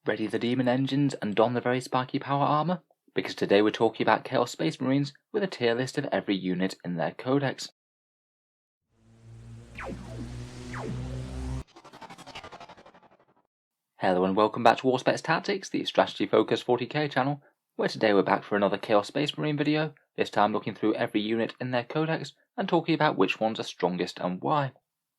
Ready the demon engines and don the very spiky power armor? Because today we're talking about Chaos Space Marines with a tier list of every unit in their codex. Hello and welcome back to Auspex Tactics, the strategy focused 40k channel, where today we're back for another Chaos Space Marine video, this time looking through every unit in their codex and talking about which ones are strongest and why.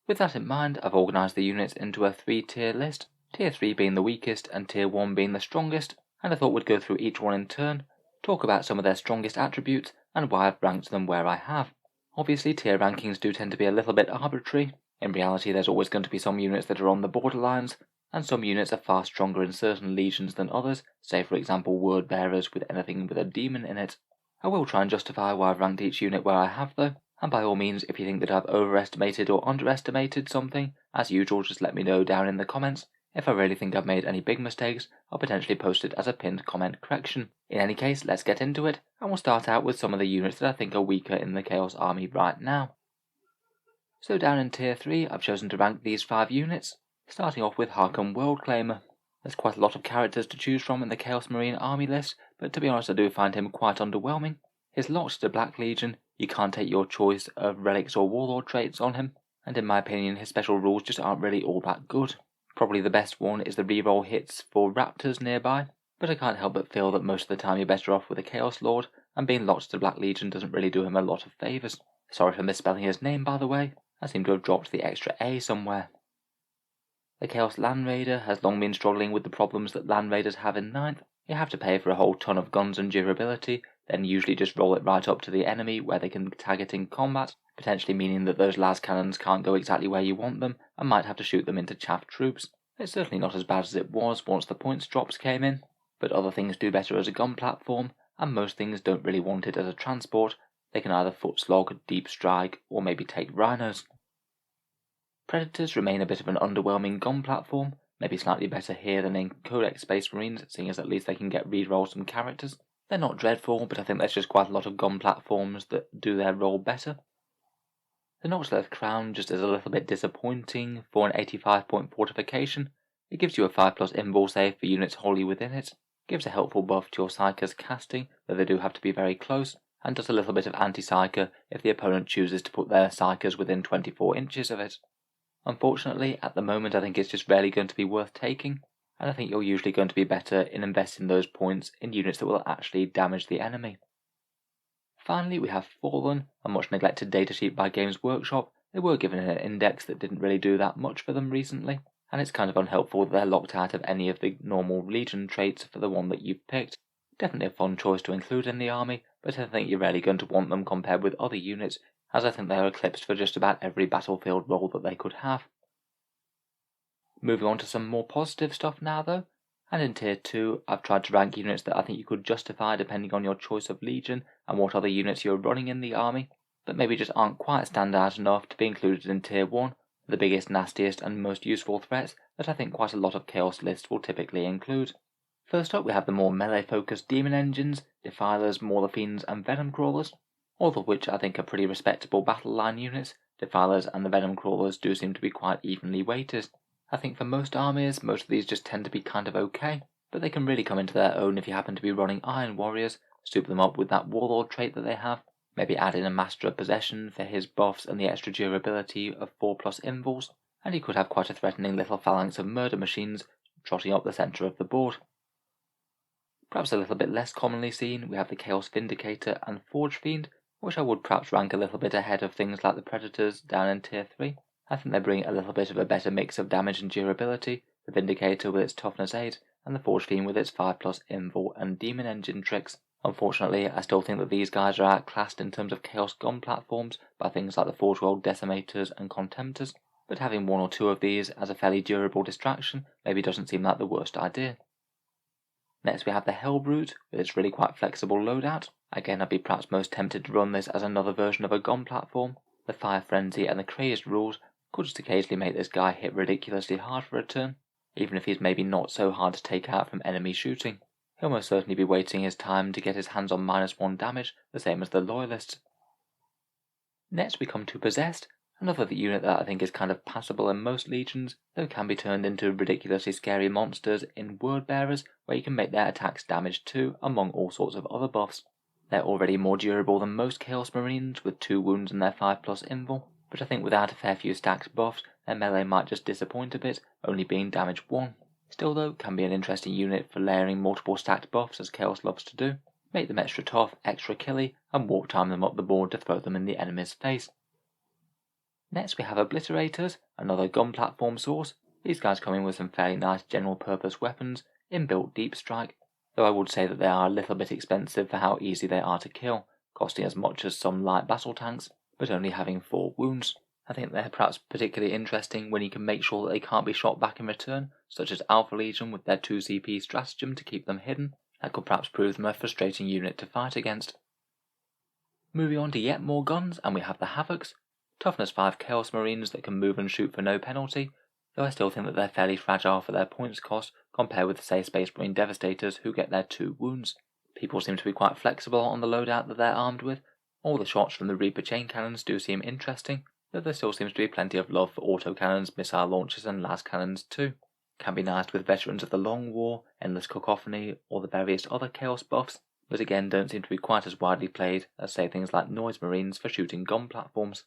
With that in mind, I've organised the units into a 3-tier list, tier 3 being the weakest and tier 1 being the strongest, and I thought we'd go through each one in turn, talk about some of their strongest attributes and why I've ranked them where I have. Obviously tier rankings do tend to be a little bit arbitrary. In reality there's always going to be some units that are on the borderlines, and some units are far stronger in certain legions than others, say for example word bearers with anything with a demon in it. I will try and justify why I've ranked each unit where I have though, and by all means if you think that I've overestimated or underestimated something, as usual just let me know down in the comments. If I really think I've made any big mistakes, I'll potentially post it as a pinned comment correction. In any case, let's get into it, and we'll start out with some of the units that I think are weaker in the Chaos Army right now. So down in tier 3, I've chosen to rank these 5 units, starting off with Harkon Worldclaimer. There's quite a lot of characters to choose from in the Chaos Marine army list, but to be honest I do find him quite underwhelming. He's locked to Black Legion, you can't take your choice of relics or warlord traits on him, and in my opinion his special rules just aren't really all that good. Probably the best one is the reroll hits for raptors nearby, but I can't help but feel that most of the time you're better off with a Chaos Lord, and being locked to Black Legion doesn't really do him a lot of favours. Sorry for misspelling his name by the way, I seem to have dropped the extra A somewhere. The Chaos Land Raider has long been struggling with the problems that Land Raiders have in 9th. You have to pay for a whole ton of guns and durability, then usually just roll it right up to the enemy where they can tag it in combat, potentially meaning that those las cannons can't go exactly where you want them and might have to shoot them into chaff troops. It's certainly not as bad as it was once the points drops came in, but other things do better as a gun platform, and most things don't really want it as a transport. They can either foot slog, deep strike, or maybe take rhinos. Predators remain a bit of an underwhelming gun platform, maybe slightly better here than in Codex Space Marines, seeing as at least they can get rerolls from characters. They're not dreadful, but I think there's just quite a lot of gun platforms that do their role better. The Noxleth Crown just is a little bit disappointing for an 85-point fortification. It gives you a 5+ invul save for units wholly within it, gives a helpful buff to your Psyker's casting, though they do have to be very close, and does a little bit of anti-Psyker if the opponent chooses to put their Psykers within 24 inches of it. Unfortunately, at the moment I think it's just rarely going to be worth taking, and I think you're usually going to be better in investing those points in units that will actually damage the enemy. Finally, we have Fallen, a much neglected datasheet by Games Workshop. They were given an index that didn't really do that much for them recently, and it's kind of unhelpful that they're locked out of any of the normal Legion traits for the one that you've picked. Definitely a fun choice to include in the army, but I think you're rarely going to want them compared with other units, as I think they are eclipsed for just about every battlefield role that they could have. Moving on to some more positive stuff now though, and in tier 2 I've tried to rank units that I think you could justify depending on your choice of legion and what other units you're running in the army, but maybe just aren't quite stand out enough to be included in tier 1, the biggest, nastiest and most useful threats that I think quite a lot of chaos lists will typically include. First up we have the more melee focused demon engines, defilers, mauler fiends and venom crawlers, all of which I think are pretty respectable battle line units. Defilers and the venom crawlers do seem to be quite evenly weighted. I think for most armies, most of these just tend to be kind of okay, but they can really come into their own if you happen to be running Iron Warriors, soup them up with that warlord trait that they have, maybe add in a Master of Possession for his buffs and the extra durability of 4+ invuls, and you could have quite a threatening little phalanx of murder machines trotting up the centre of the board. Perhaps a little bit less commonly seen, we have the Chaos Vindicator and Forge Fiend, which I would perhaps rank a little bit ahead of things like the Predators down in tier 3. I think they bring a little bit of a better mix of damage and durability, the Vindicator with its toughness 8, and the Forge Fiend with its 5+ invul and demon engine tricks. Unfortunately, I still think that these guys are outclassed in terms of chaos gun platforms by things like the Forge World Decimators and Contemptors, but having one or two of these as a fairly durable distraction maybe doesn't seem like the worst idea. Next we have the Hellbrute with its really quite flexible loadout. Again, I'd be perhaps most tempted to run this as another version of a gun platform. The Fire Frenzy and the Crazed rules could just occasionally make this guy hit ridiculously hard for a turn, even if he's maybe not so hard to take out from enemy shooting. He'll most certainly be waiting his time to get his hands on -1 damage, the same as the Loyalists. Next we come to Possessed, Another unit that I think is kind of passable in most legions, though can be turned into ridiculously scary monsters in Word Bearers, where you can make their attacks damage too, among all sorts of other buffs. They're already more durable than most Chaos Marines, with 2 wounds and their 5+ invul, but I think without a fair few stacked buffs, their melee might just disappoint a bit, only being damage 1. Still though, can be an interesting unit for layering multiple stacked buffs as Chaos loves to do. Make them extra tough, extra killy, and warp time them up the board to throw them in the enemy's face. Next we have Obliterators, another gun platform source. These guys come in with some fairly nice general purpose weapons, inbuilt deep strike, though I would say that they are a little bit expensive for how easy they are to kill, costing as much as some light battle tanks, but only having 4 wounds. I think they're perhaps particularly interesting when you can make sure that they can't be shot back in return, such as Alpha Legion with their 2 CP stratagem to keep them hidden. That could perhaps prove them a frustrating unit to fight against. Moving on to yet more guns, and we have the Havocs. Toughness 5 Chaos Marines that can move and shoot for no penalty, though I still think that they're fairly fragile for their points cost compared with say Space Marine Devastators who get their 2 wounds. People seem to be quite flexible on the loadout that they're armed with. All the shots from the Reaper chain cannons do seem interesting, though there still seems to be plenty of love for autocannons, missile launchers and las cannons too. Can be nice with veterans of the Long War, Endless Cacophony or the various other Chaos buffs, but again don't seem to be quite as widely played as say things like Noise Marines for shooting gun platforms.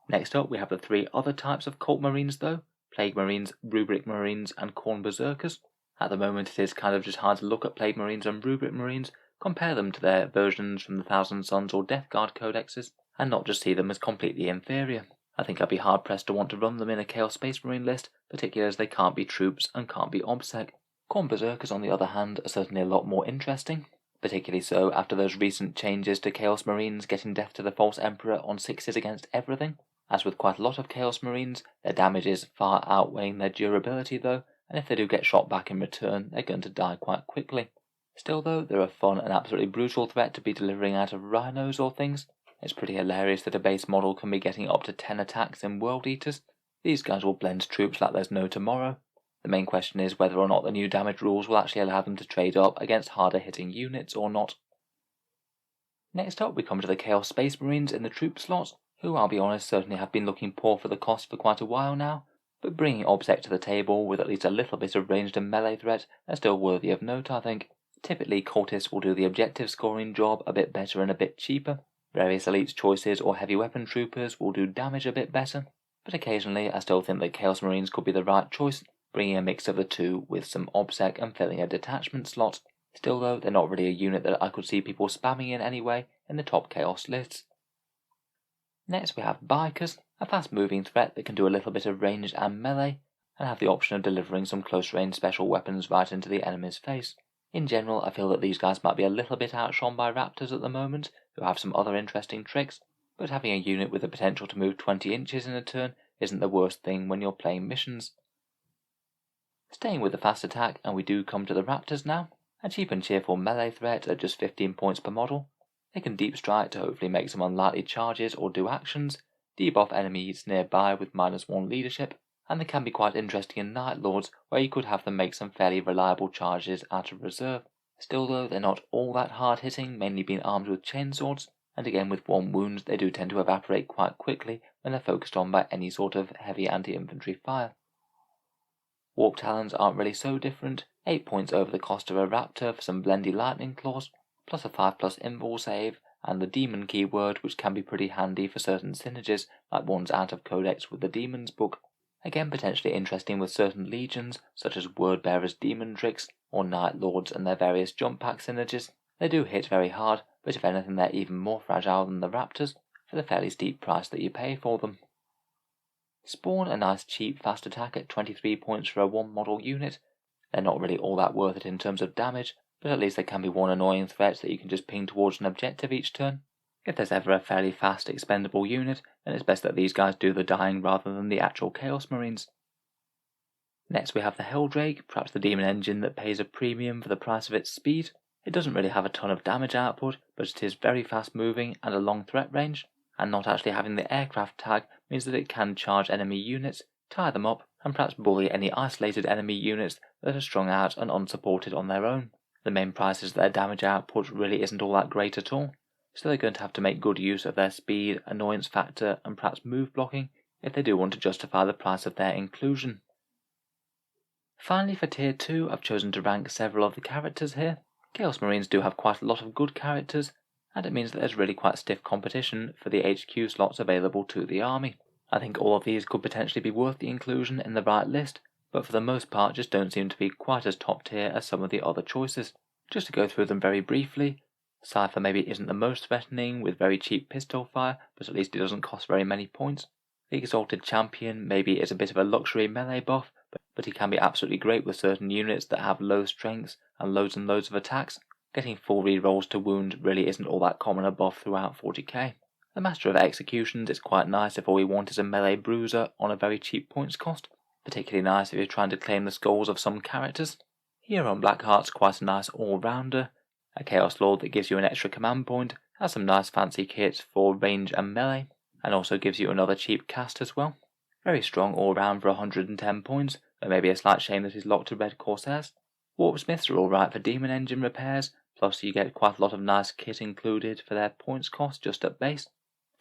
Next up we have the 3 other types of Cult Marines though, Plague Marines, Rubric Marines and Khorne Berserkers. At the moment it is kind of just hard to look at Plague Marines and Rubric Marines, compare them to their versions from the Thousand Suns or Death Guard codexes, and not just see them as completely inferior. I think I'd be hard pressed to want to run them in a Chaos Space Marine list, particularly as they can't be troops and can't be OBSEC. Khorne Berserkers on the other hand are certainly a lot more interesting, particularly so after those recent changes to Chaos Marines getting Death to the False Emperor on 6s against everything. As with quite a lot of Chaos Marines, their damage is far outweighing their durability though, and if they do get shot back in return, they're going to die quite quickly. Still though, they're a fun and absolutely brutal threat to be delivering out of rhinos or things. It's pretty hilarious that a base model can be getting up to 10 attacks in World Eaters. These guys will blend troops like there's no tomorrow. The main question is whether or not the new damage rules will actually allow them to trade up against harder hitting units or not. Next up we come to the Chaos Space Marines in the troop slots, who I'll be honest certainly have been looking poor for the cost for quite a while now, but bringing OBSEC to the table with at least a little bit of ranged and melee threat are still worthy of note I think. Typically cultists will do the objective scoring job a bit better and a bit cheaper. Various elites choices or heavy weapon troopers will do damage a bit better, but occasionally I still think that Chaos Marines could be the right choice, bringing a mix of the two with some OBSEC and filling a detachment slot. Still though, they're not really a unit that I could see people spamming in anyway in the top Chaos lists. Next we have Bikers, a fast moving threat that can do a little bit of ranged and melee, and have the option of delivering some close range special weapons right into the enemy's face. In general, I feel that these guys might be a little bit outshone by Raptors at the moment, who have some other interesting tricks, but having a unit with the potential to move 20 inches in a turn isn't the worst thing when you're playing missions. Staying with the fast attack, and we do come to the Raptors now, a cheap and cheerful melee threat at just 15 points per model. They can deep strike to hopefully make some unlikely charges or do actions, debuff enemies nearby with -1 leadership, and they can be quite interesting in Night Lords where you could have them make some fairly reliable charges out of reserve. Still though, they're not all that hard hitting, mainly being armed with chainswords, and again with 1 wound they do tend to evaporate quite quickly when they're focused on by any sort of heavy anti-infantry fire. Warp Talons aren't really so different, 8 points over the cost of a Raptor for some blendy lightning claws, plus a 5+ invul save, and the demon keyword which can be pretty handy for certain synergies like ones out of codex with the Demons book. Again potentially interesting with certain legions such as Word Bearers Demon Tricks or Night Lords and their various jump pack synergies. They do hit very hard, but if anything they're even more fragile than the Raptors for the fairly steep price that you pay for them. Spawn a nice cheap fast attack at 23 points for a 1 model unit. They're not really all that worth it in terms of damage, but at least they can be one annoying threat that you can just ping towards an objective each turn. If there's ever a fairly fast expendable unit, then it's best that these guys do the dying rather than the actual Chaos Marines. Next we have the Helldrake, perhaps the demon engine that pays a premium for the price of its speed. It doesn't really have a ton of damage output, but it is very fast moving and a long threat range, and not actually having the aircraft tag means that it can charge enemy units, tie them up, and perhaps bully any isolated enemy units that are strung out and unsupported on their own. The main price is that their damage output really isn't all that great at all. so they're going to have to make good use of their speed, annoyance factor, and perhaps move blocking if they do want to justify the price of their inclusion. Finally, for Tier 2, I've chosen to rank several of the characters here. Chaos Marines do have quite a lot of good characters, and it means that there's really quite stiff competition for the HQ slots available to the army. I think all of these could potentially be worth the inclusion in the right list, but for the most part just don't seem to be quite as top tier as some of the other choices. Just to go through them very briefly, Cypher maybe isn't the most threatening with very cheap pistol fire, but at least it doesn't cost very many points. The Exalted Champion maybe is a bit of a luxury melee buff, but he can be absolutely great with certain units that have low strengths and loads of attacks. Getting full rerolls to wound really isn't all that common a buff throughout 40k. The Master of Executions is quite nice if all you want is a melee bruiser on a very cheap points cost, particularly nice if you're trying to claim the skulls of some characters. Here on Blackheart's quite a nice all-rounder, a Chaos Lord that gives you an extra command point, has some nice fancy kits for range and melee, and also gives you another cheap cast as well. Very strong all-round for 110 points, though maybe a slight shame that he's locked to red Corsairs. Warpsmiths are alright for demon engine repairs, plus you get quite a lot of nice kit included for their points cost just at base.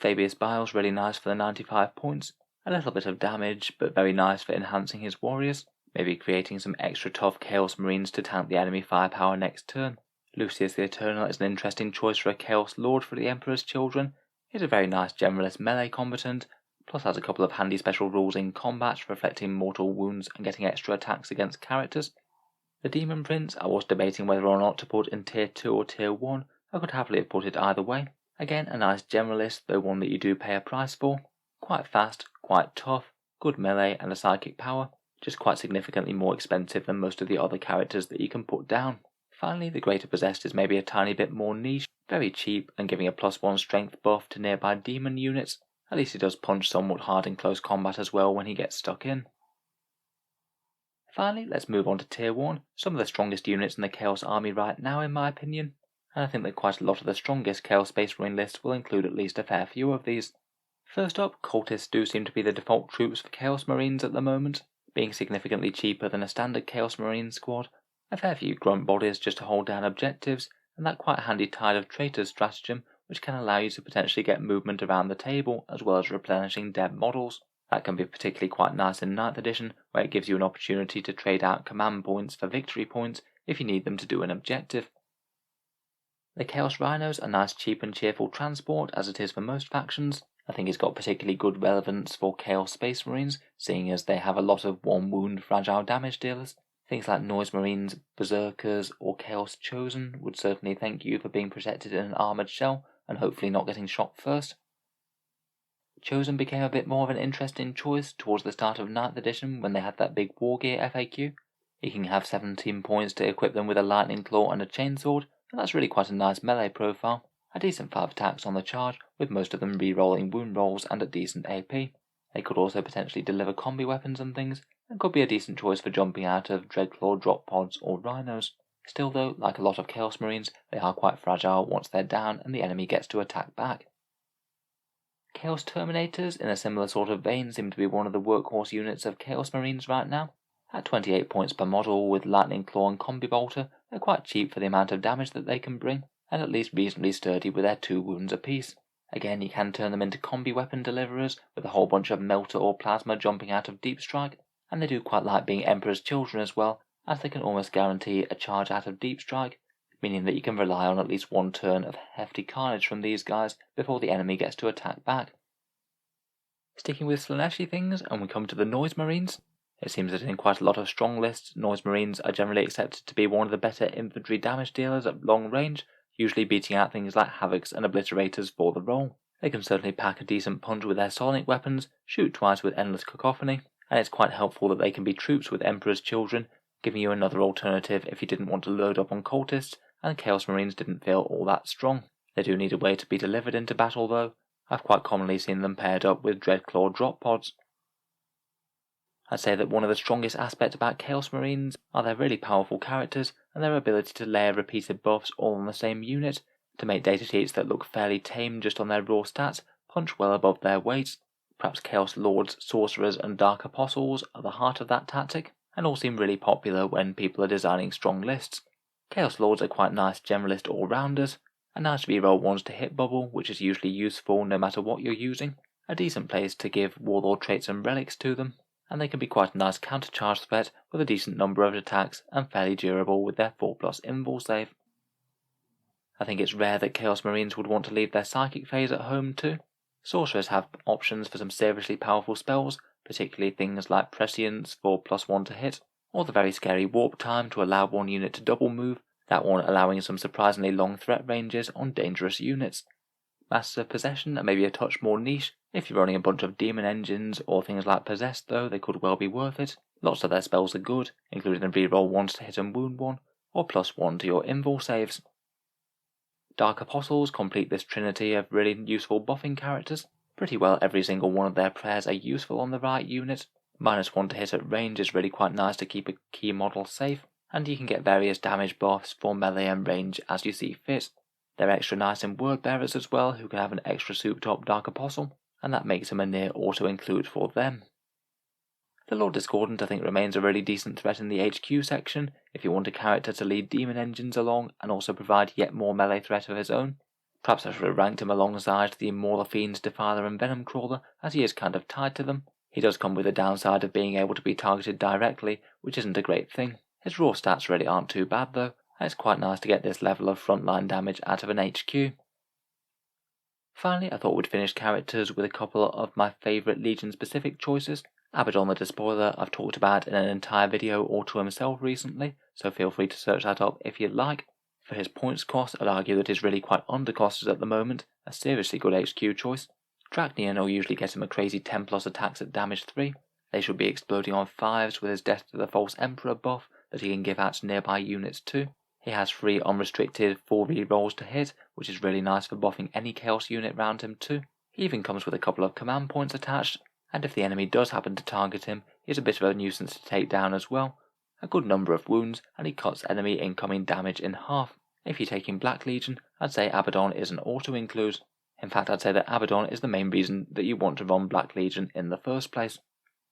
Fabius Bile's really nice for the 95 points, a little bit of damage but very nice for enhancing his warriors, maybe creating some extra tough Chaos Marines to tank the enemy firepower next turn. Lucius the Eternal is an interesting choice for a Chaos Lord for the Emperor's Children. He's a very nice generalist melee combatant, plus has a couple of handy special rules in combat for reflecting mortal wounds and getting extra attacks against characters. The Demon Prince I was debating whether or not to put in Tier 2 or Tier 1, I could happily have put it either way. Again, a nice generalist, though one that you do pay a price for. Quite fast, quite tough, good melee and a psychic power, just quite significantly more expensive than most of the other characters that you can put down. Finally, the Greater Possessed is maybe a tiny bit more niche, very cheap and giving a +1 strength buff to nearby demon units. At least he does punch somewhat hard in close combat as well when he gets stuck in. Finally, let's move on to Tier 1, some of the strongest units in the Chaos Army right now in my opinion, and I think that quite a lot of the strongest Chaos Space Marine lists will include at least a fair few of these. First up, Cultists do seem to be the default troops for Chaos Marines at the moment, being significantly cheaper than a standard Chaos Marine squad, a fair few grunt bodies just to hold down objectives, and that quite handy Tide of Traitors stratagem which can allow you to potentially get movement around the table as well as replenishing dead models. That can be particularly quite nice in 9th edition, where it gives you an opportunity to trade out command points for victory points if you need them to do an objective. The Chaos Rhinos are nice cheap and cheerful transport as it is for most factions. I think it's got particularly good relevance for Chaos Space Marines, seeing as they have a lot of one wound fragile damage dealers. Things like Noise Marines, Berserkers or Chaos Chosen would certainly thank you for being protected in an armoured shell and hopefully not getting shot first. Chosen became a bit more of an interesting choice towards the start of 9th edition when they had that big war gear FAQ. You can have 17 points to equip them with a lightning claw and a chainsword, and that's really quite a nice melee profile. A decent 5 attacks on the charge, with most of them re-rolling wound rolls and a decent AP. They could also potentially deliver combi weapons and things, and could be a decent choice for jumping out of Dreadclaw drop pods or Rhinos. Still though, like a lot of Chaos Marines, they are quite fragile once they're down and the enemy gets to attack back. Chaos Terminators, in a similar sort of vein, seem to be one of the workhorse units of Chaos Marines right now. At 28 points per model with Lightning Claw and Combi Bolter, they're quite cheap for the amount of damage that they can bring, and at least reasonably sturdy with their 2 wounds apiece. Again, you can turn them into combi weapon deliverers, with a whole bunch of Melter or Plasma jumping out of Deep Strike, and they do quite like being Emperor's Children as well, as they can almost guarantee a charge out of Deep Strike, meaning that you can rely on at least one turn of hefty carnage from these guys before the enemy gets to attack back. Sticking with Slaaneshi things, and we come to the Noise Marines. It seems that in quite a lot of strong lists, Noise Marines are generally accepted to be one of the better infantry damage dealers at long range, usually beating out things like Havocs and Obliterators for the role. They can certainly pack a decent punch with their sonic weapons, shoot twice with Endless Cacophony, and it's quite helpful that they can be troops with Emperor's Children, giving you another alternative if you didn't want to load up on Cultists, and Chaos Marines didn't feel all that strong. They do need a way to be delivered into battle though. I've quite commonly seen them paired up with Dreadclaw drop pods. I'd say that one of the strongest aspects about Chaos Marines are their really powerful characters and their ability to layer repeated buffs all on the same unit to make datasheets that look fairly tame just on their raw stats punch well above their weights. Perhaps Chaos Lords, Sorcerers and Dark Apostles are the heart of that tactic, and all seem really popular when people are designing strong lists. Chaos Lords are quite nice generalist all-rounders, a nice reroll ones to hit bubble, which is usually useful no matter what you're using, a decent place to give warlord traits and relics to them, and they can be quite a nice countercharge threat with a decent number of attacks and fairly durable with their 4+ invul save. I think it's rare that Chaos Marines would want to leave their psychic phase at home too. Sorcerers have options for some seriously powerful spells, particularly things like Prescience for +1 to hit, or the very scary Warp Time to allow one unit to double move, that one allowing some surprisingly long threat ranges on dangerous units. Masters of Possession are maybe a touch more niche. If you're running a bunch of demon engines or things like Possessed though, they could well be worth it. Lots of their spells are good, including the reroll ones to hit and wound one, or +1 to your invul saves. Dark Apostles complete this trinity of really useful buffing characters. Pretty well every single one of their prayers are useful on the right unit. -1 to hit at range is really quite nice to keep a key model safe, and you can get various damage buffs for melee and range as you see fit. They're extra nice in word bearers as well, who can have an extra souped up Dark Apostle, and that makes him a near auto include for them. The Lord Discordant I think remains a really decent threat in the HQ section if you want a character to lead demon engines along and also provide yet more melee threat of his own. Perhaps I should have ranked him alongside the Mauler Fiends, Defiler and Venom Crawler, as he is kind of tied to them. He does come with the downside of being able to be targeted directly, which isn't a great thing. His raw stats really aren't too bad though, and it's quite nice to get this level of frontline damage out of an HQ. Finally, I thought we'd finish characters with a couple of my favourite Legion-specific choices. Abaddon the Despoiler I've talked about in an entire video all to himself recently, so feel free to search that up if you'd like. For his points cost, I'd argue that he's really quite undercosted at the moment, a seriously good HQ choice. Dracnian will usually get him a crazy 10+ attacks at damage 3. They should be exploding on 5s with his Death to the False Emperor buff that he can give out to nearby units too. He has 3 unrestricted 4 rerolls to hit, which is really nice for buffing any Chaos unit round him too. He even comes with a couple of command points attached, and if the enemy does happen to target him, he's a bit of a nuisance to take down as well. A good number of wounds, and he cuts enemy incoming damage in half. If you're taking Black Legion, I'd say Abaddon is an auto-include. In fact, I'd say that Abaddon is the main reason that you want to run Black Legion in the first place.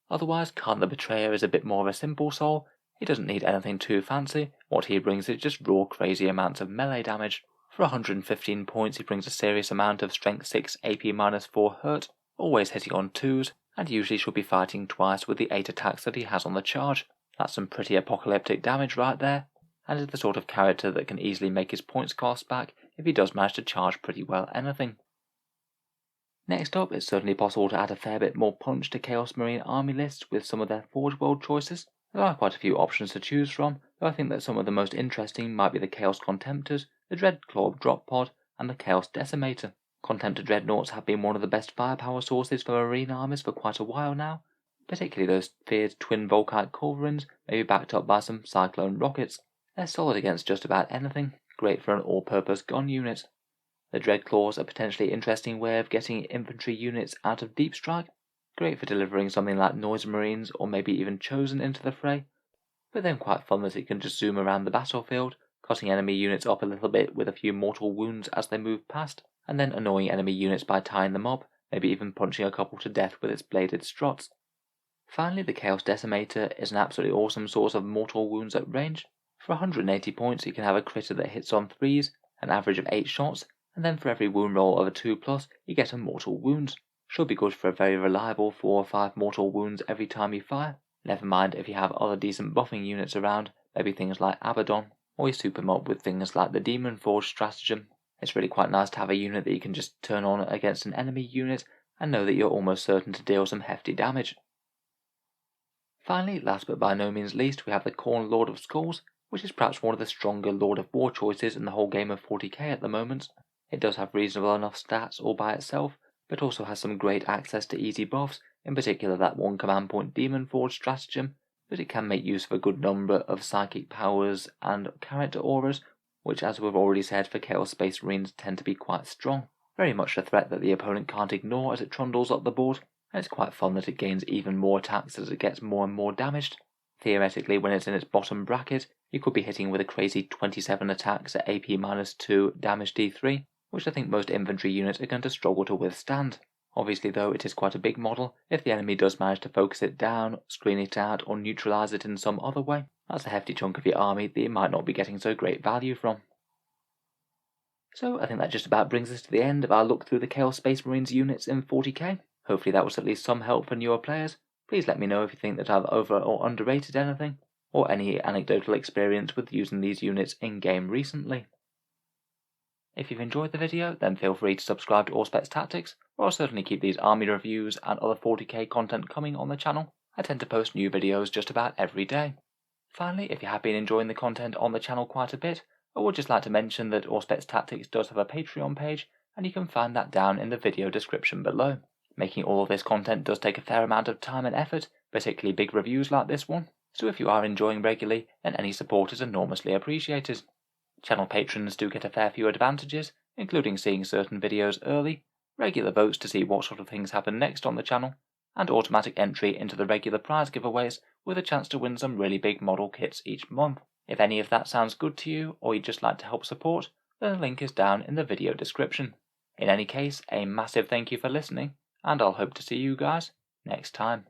Otherwise, Khan the Betrayer is a bit more of a simple soul. He doesn't need anything too fancy. What he brings is just raw crazy amounts of melee damage. For 115 points he brings a serious amount of Strength 6 AP -4 hurt, always hitting on 2s, and usually should be fighting twice with the 8 attacks that he has on the charge. That's some pretty apocalyptic damage right there, and is the sort of character that can easily make his points cost back if he does manage to charge pretty well anything. Next up, it's certainly possible to add a fair bit more punch to Chaos Marine army lists with some of their Forge World choices. There are quite a few options to choose from, though I think that some of the most interesting might be the Chaos Contemptors, the Dreadclaw Drop Pod, and the Chaos Decimator. Contemptor Dreadnoughts have been one of the best firepower sources for marine armies for quite a while now, particularly those feared twin Volkite Culverins, maybe backed up by some Cyclone rockets. They're solid against just about anything, great for an all-purpose gun unit. The Dreadclaws are a potentially interesting way of getting infantry units out of deep strike, great for delivering something like Noise Marines or maybe even Chosen into the fray, but then quite fun that it can just zoom around the battlefield, cutting enemy units up a little bit with a few mortal wounds as they move past, and then annoying enemy units by tying them up, maybe even punching a couple to death with its bladed struts. Finally, the Chaos Decimator is an absolutely awesome source of mortal wounds at range. For 180 points you can have a critter that hits on 3s, an average of 8 shots, and then for every wound roll of a 2+, you get a mortal wound. Should be good for a very reliable 4 or 5 mortal wounds every time you fire. Never mind if you have other decent buffing units around, maybe things like Abaddon, or you soup them up with things like the Demon Forge stratagem. It's really quite nice to have a unit that you can just turn on against an enemy unit and know that you're almost certain to deal some hefty damage. Finally, last but by no means least, we have the Khorne Lord of Skulls, which is perhaps one of the stronger Lord of War choices in the whole game of 40k at the moment. It does have reasonable enough stats all by itself, but also has some great access to easy buffs, in particular that one command point Demon Forge stratagem, but it can make use of a good number of psychic powers and character auras, which as we've already said for Chaos Space Marines tend to be quite strong. Very much a threat that the opponent can't ignore as it trundles up the board, and it's quite fun that it gains even more attacks as it gets more and more damaged. Theoretically, when it's in its bottom bracket, you could be hitting with a crazy 27 attacks at AP -2 damage D3, which I think most infantry units are going to struggle to withstand. Obviously though, it is quite a big model. If the enemy does manage to focus it down, screen it out, or neutralise it in some other way, that's a hefty chunk of your army that you might not be getting so great value from. So I think that just about brings us to the end of our look through the Chaos Space Marines units in 40k. Hopefully that was at least some help for newer players. Please let me know if you think that I've over or underrated anything, or any anecdotal experience with using these units in-game recently. If you've enjoyed the video, then feel free to subscribe to Auspex Tactics, or I'll certainly keep these army reviews and other 40k content coming on the channel. I tend to post new videos just about every day. Finally, if you have been enjoying the content on the channel quite a bit, I would just like to mention that Auspex Tactics does have a Patreon page, and you can find that down in the video description below. Making all of this content does take a fair amount of time and effort, particularly big reviews like this one, so if you are enjoying regularly, then any support is enormously appreciated. Channel patrons do get a fair few advantages, including seeing certain videos early, regular votes to see what sort of things happen next on the channel, and automatic entry into the regular prize giveaways with a chance to win some really big model kits each month. If any of that sounds good to you, or you'd just like to help support, then the link is down in the video description. In any case, a massive thank you for listening, and I'll hope to see you guys next time.